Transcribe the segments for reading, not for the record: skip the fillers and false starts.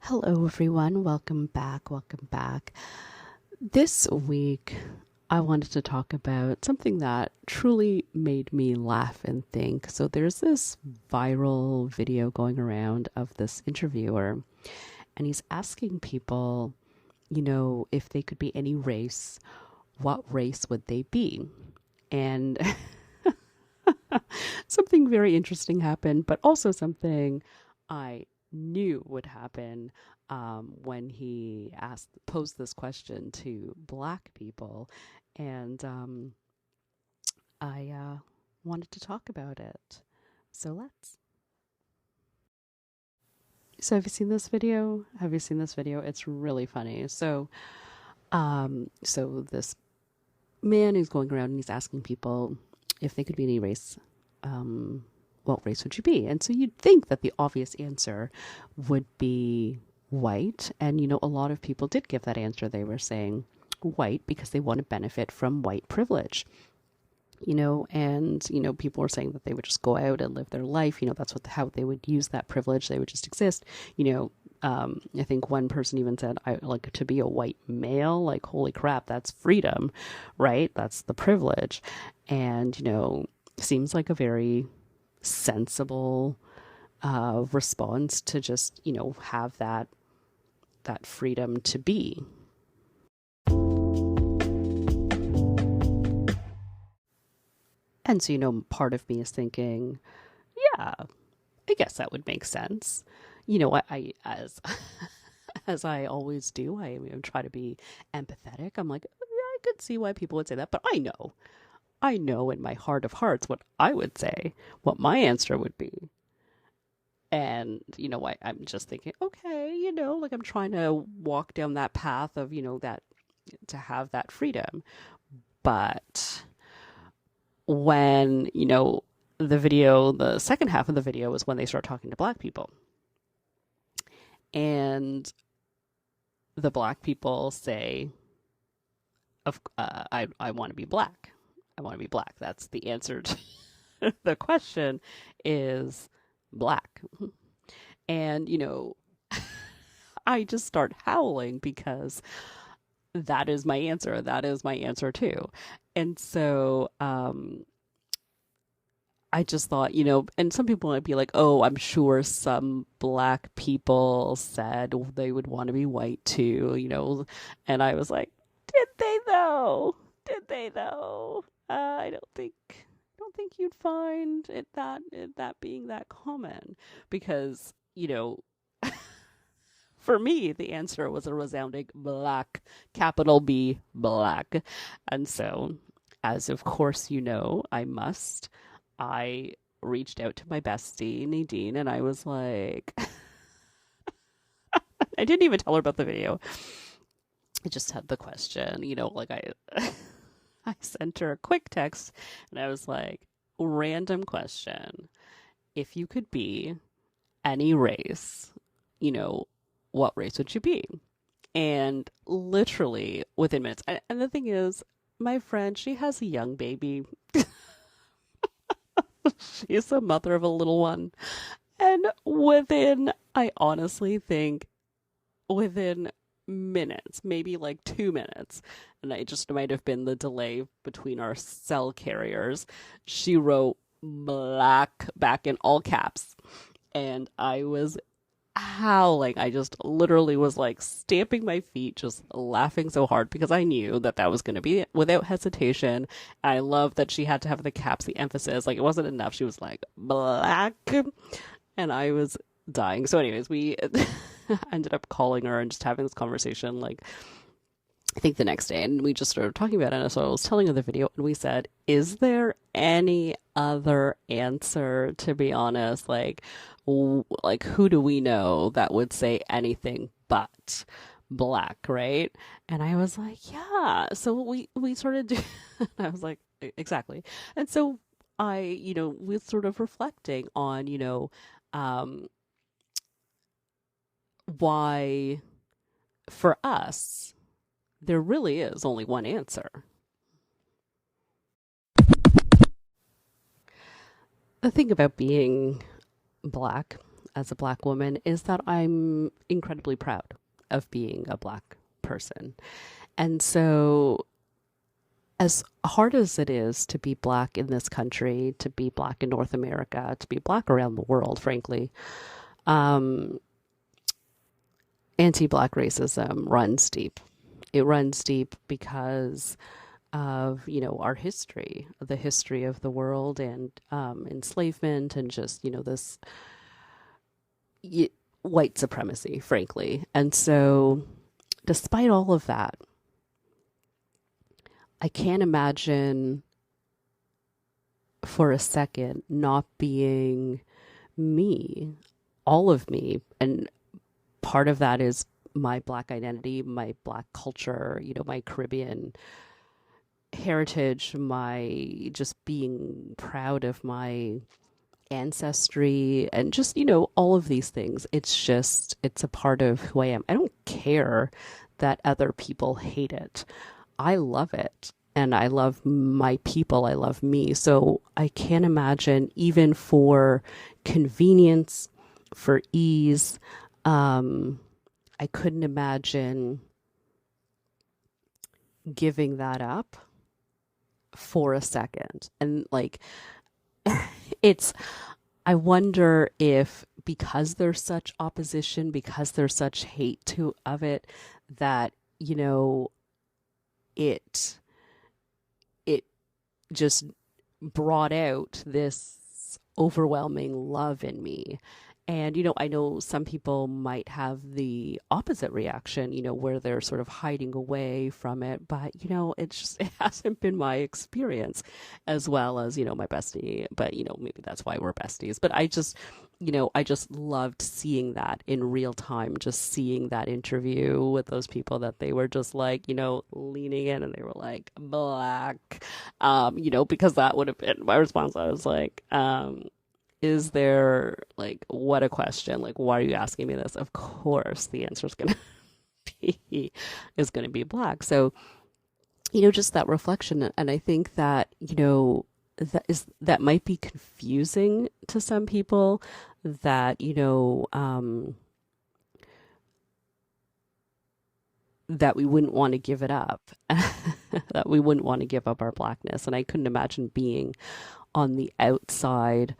Hello, everyone. Welcome back. Welcome back. This week, I wanted to talk about something that truly made me laugh and think. So, there's this viral video going around of this interviewer, and he's asking people, if they could be any race, what race would they be? And something very interesting happened, but also something I knew would happen when he posed this question to Black people, and I wanted to talk about it. So let's. So have you seen this video? Have you seen this video? It's really funny. So this man who's going around and he's asking people if they could be any race, what race would you be? And so you'd think that the obvious answer would be white. And, a lot of people did give that answer. They were saying white because they want to benefit from white privilege. People were saying that they would just go out and live their life. That's how they would use that privilege. They would just exist. I think one person even said, I like to be a white male. Like, holy crap, that's freedom, right? That's the privilege. And, seems like a very sensible response to just, have that freedom to be. And so, part of me is thinking, yeah, I guess that would make sense. I as as I always do, I try to be empathetic. I'm like, yeah, I could see why people would say that, but I know in my heart of hearts what I would say, what my answer would be. And, I'm just thinking, okay, like I'm trying to walk down that path of, that to have that freedom. But when, the second half of the video was when they start talking to Black people. And the Black people say, I want to be Black. I want to be Black. That's the answer to the question is Black. And, I just start howling because that is my answer. That is my answer too. And so, I just thought, and some people might be like, oh, I'm sure some Black people said they would want to be white too, and I was like, did they though? Did they though? I don't think you'd find that being that common because, for me, the answer was a resounding Black, capital B, Black. And so, as of course I reached out to my bestie, Nadine, and I was like, I didn't even tell her about the video. I just had the question, I sent her a quick text and I was like, random question. If you could be any race, what race would you be? And literally within minutes. And the thing is, my friend, she has a young baby. She's a mother of a little one. And I honestly think within minutes, maybe like 2 minutes, and it just might have been the delay between our cell carriers, she wrote Black back in all caps. And I was howling. I just literally was like stamping my feet, just laughing so hard because I knew that was going to be it without hesitation. I love that she had to have the caps, the emphasis. Like, it wasn't enough. She was like, Black. And I was dying. So anyways, we ended up calling her and just having this conversation, like, I think the next day, and we just started talking about it. And so I was telling her the video, and we said, is there any other answer, to be honest? Like who do we know that would say anything but Black, right? And I was like, yeah. So we started doing, I was like, exactly. And so we sort of reflecting on, why for us, there really is only one answer. The thing about being Black, as a Black woman is that I'm incredibly proud of being a Black person. And so, as hard as it is to be Black in this country, to be Black in North America, to be Black around the world, frankly, um, anti Black racism runs deep. It runs deep because of, our history, the history of the world, and enslavement, and just, this y- white supremacy, frankly. And so, despite all of that, I can't imagine for a second not being me, all of me. And part of that is my Black identity, my Black culture, my Caribbean heritage, my just being proud of my ancestry, and just, all of these things. It's a part of who I am. I don't care that other people hate it. I love it. And I love my people. I love me. So I can't imagine, even for convenience, for ease, I couldn't imagine giving that up for a second. And like, it's, I wonder if because there's such opposition, because there's such hate to of it, that, it it just brought out this overwhelming love in me. And, I know some people might have the opposite reaction, where they're sort of hiding away from it. But, it hasn't been my experience, as well as, my bestie. But, maybe that's why we're besties. But I just loved seeing that in real time, just seeing that interview with those people, that they were just like, leaning in, and they were like, Black, because that would have been my response. I was like, is there, like, what a question, like, why are you asking me this? Of course the answer is gonna be Black. So, just that reflection. And I think that, that might be confusing to some people, that, that we wouldn't want to give it up, that we wouldn't want to give up our Blackness. And I couldn't imagine being on the outside,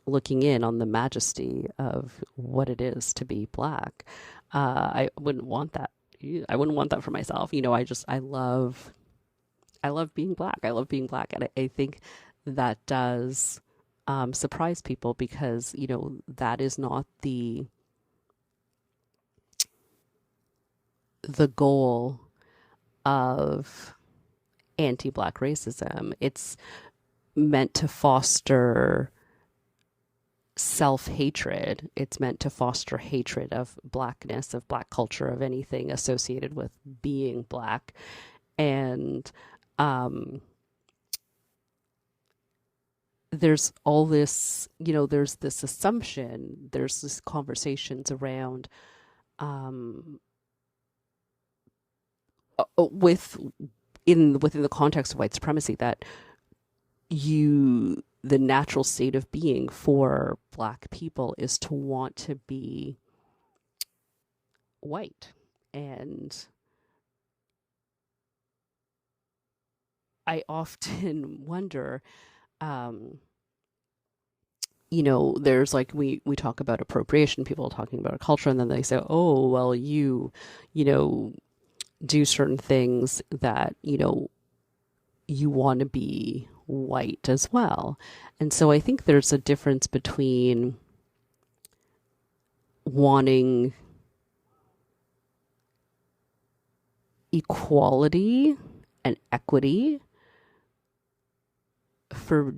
looking in on the majesty of what it is to be Black. I wouldn't want that. I wouldn't want that for myself. I love being Black. I love being Black. And I think that does surprise people, because, that is not the goal of anti-Black racism. It's meant to foster self-hatred. It's meant to foster hatred of Blackness, of Black culture, of anything associated with being Black. And there's all this, there's this assumption, there's this conversations around within the context of white supremacy, that the natural state of being for Black people is to want to be white. And I often wonder, there's like, we talk about appropriation, people talking about a culture, and then they say, oh, well, you do certain things that, you want to be white as well. And so I think there's a difference between wanting equality and equity for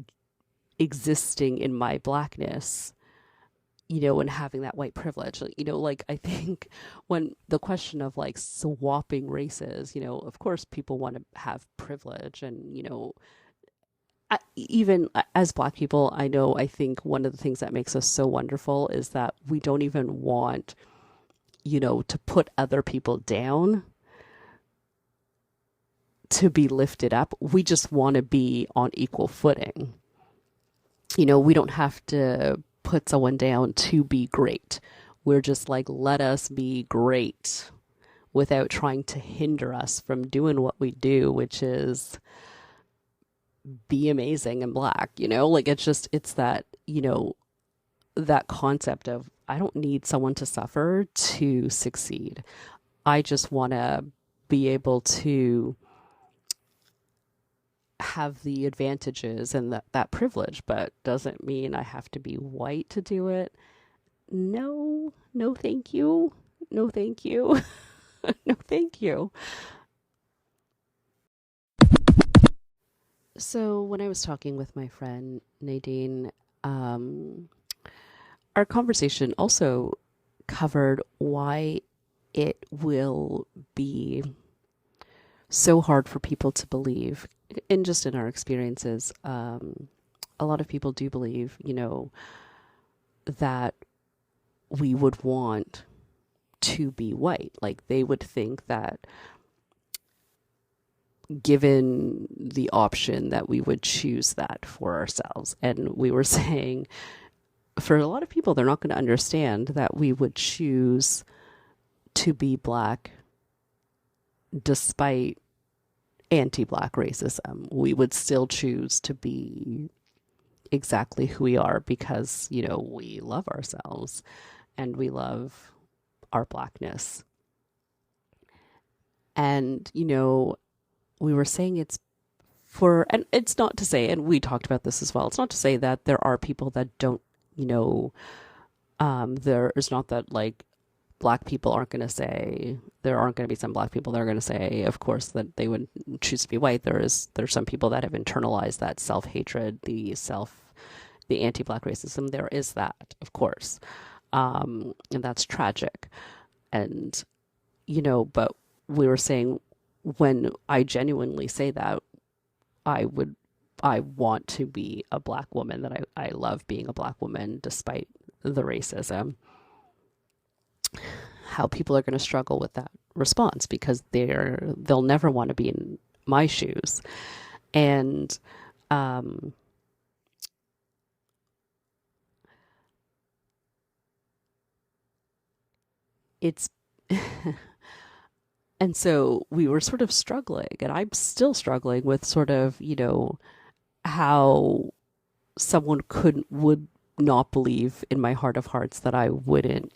existing in my Blackness, and having that white privilege. Like, I think when the question of like swapping races, of course people want to have privilege, and, even as Black people, I think one of the things that makes us so wonderful is that we don't even want, to put other people down to be lifted up. We just want to be on equal footing. We don't have to put someone down to be great. We're just like, let us be great without trying to hinder us from doing what we do, which is be amazing and black, you know? Like it's that, you know, that concept of I don't need someone to suffer to succeed. I just want to be able to have the advantages and that privilege, but doesn't mean I have to be white to do it. No, no, thank you. No, thank you. No, thank you. So, when I was talking with my friend Nadine, um, our conversation also covered why it will be so hard for people to believe, in just in our experiences. A lot of people do believe, you know, that we would want to be white. Like they would think that given the option that we would choose that for ourselves. And we were saying for a lot of people, they're not going to understand that we would choose to be black despite anti-black racism. We would still choose to be exactly who we are because, you know, we love ourselves and we love our blackness. And, you know, we were saying it's for, and it's not to say, and we talked about this as well, it's not to say that there are people that don't, you know, there is not that like black people aren't going to say, there aren't going to be some black people that are going to say, of course, that they would choose to be white. There's some people that have internalized that self-hatred, the anti-black racism. There is that, of course. And that's tragic. And, you know, but we were saying when I genuinely say that, I want to be a black woman, that I love being a black woman despite the racism. How people are going to struggle with that response because they'll never want to be in my shoes. And it's and so we were sort of struggling, and I'm still struggling with sort of, you know, how someone would not believe in my heart of hearts that I wouldn't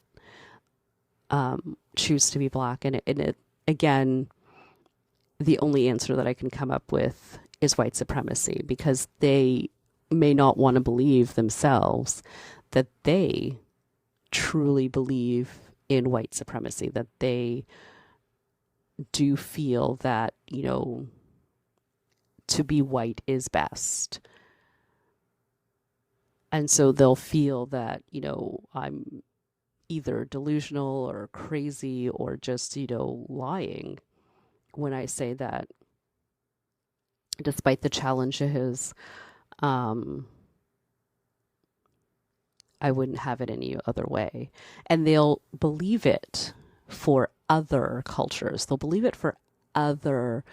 choose to be black. And it again, the only answer that I can come up with is white supremacy, because they may not want to believe themselves that they truly believe in white supremacy, that they do feel that, you know, to be white is best. And so they'll feel that, you know, I'm either delusional or crazy or just, you know, lying when I say that despite the challenges, I wouldn't have it any other way. And they'll believe it for other cultures. They'll believe it for other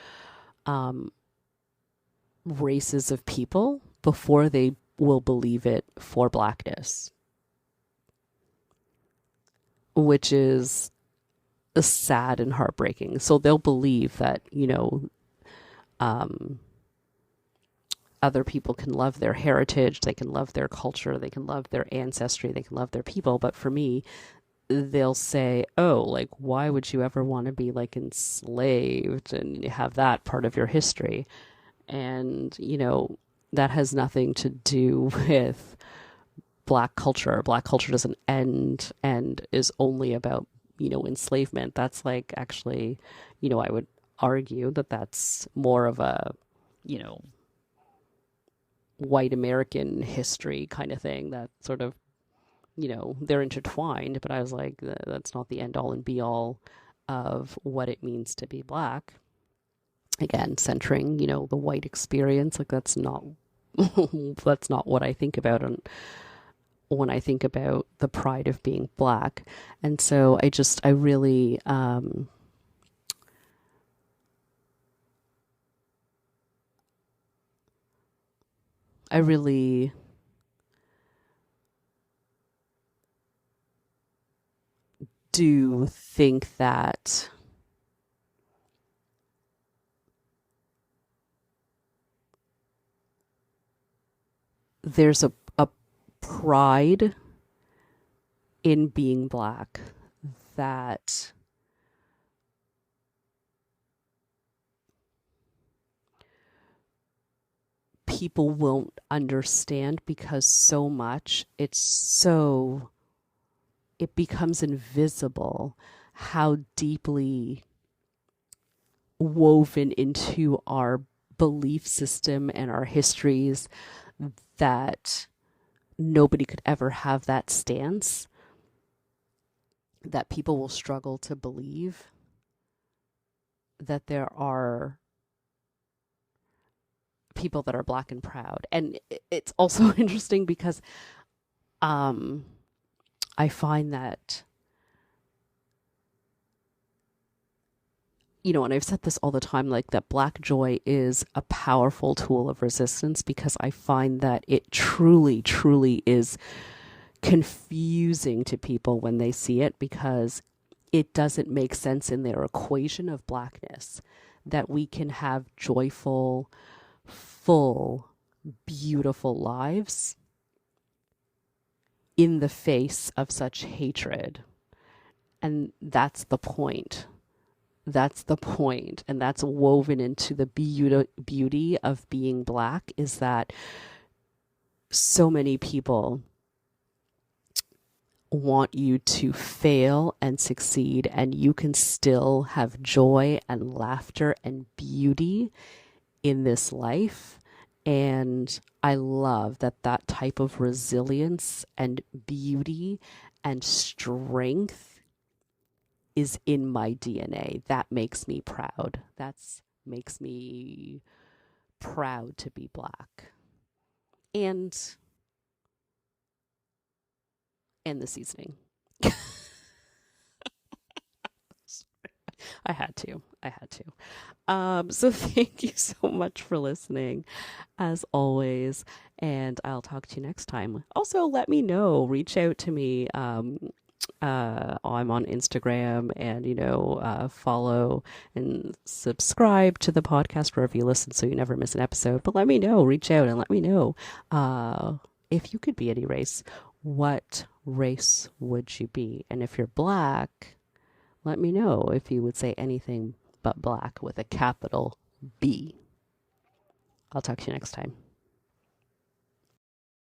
races of people before they will believe it for blackness, which is sad and heartbreaking. So they'll believe that, you know, other people can love their heritage, they can love their culture, they can love their ancestry, they can love their people. But for me, they'll say, oh, like, why would you ever want to be like enslaved and have that part of your history? And, you know, that has nothing to do with black culture. Black culture doesn't end and is only about, you know, enslavement. That's like actually, you know, I would argue that that's more of a, you know, white American history kind of thing, that sort of, you know, they're intertwined, but I was like, that's not the end all and be all of what it means to be black. Again, centering, you know, the white experience, like that's not that's not what I think about when I think about the pride of being black. And so I really I really do think that there's a pride in being Black that people won't understand, because so much it becomes invisible how deeply woven into our belief system and our histories that nobody could ever have that stance, that people will struggle to believe that there are people that are Black and proud. And it's also interesting because I find that, and I've said this all the time, like that Black joy is a powerful tool of resistance, because I find that it truly, truly is confusing to people when they see it, because it doesn't make sense in their equation of Blackness, that we can have joyful, full, beautiful lives in the face of such hatred. And that's the point. That's the point. And that's woven into the beauty of being Black, is that so many people want you to fail and succeed, and you can still have joy and laughter and beauty in this life. And I love that that type of resilience and beauty and strength is in my DNA. That makes me proud. That makes me proud to be Black. And the seasoning. I had to. So thank you so much for listening, as always, and I'll talk to you next time. Also, let me know. Reach out to me. I'm on Instagram, and follow and subscribe to the podcast wherever you listen, so you never miss an episode. But let me know. Reach out and let me know if you could be any race. What race would you be? And if you're Black, let me know if you would say anything but Black with a capital B. I'll talk to you next time.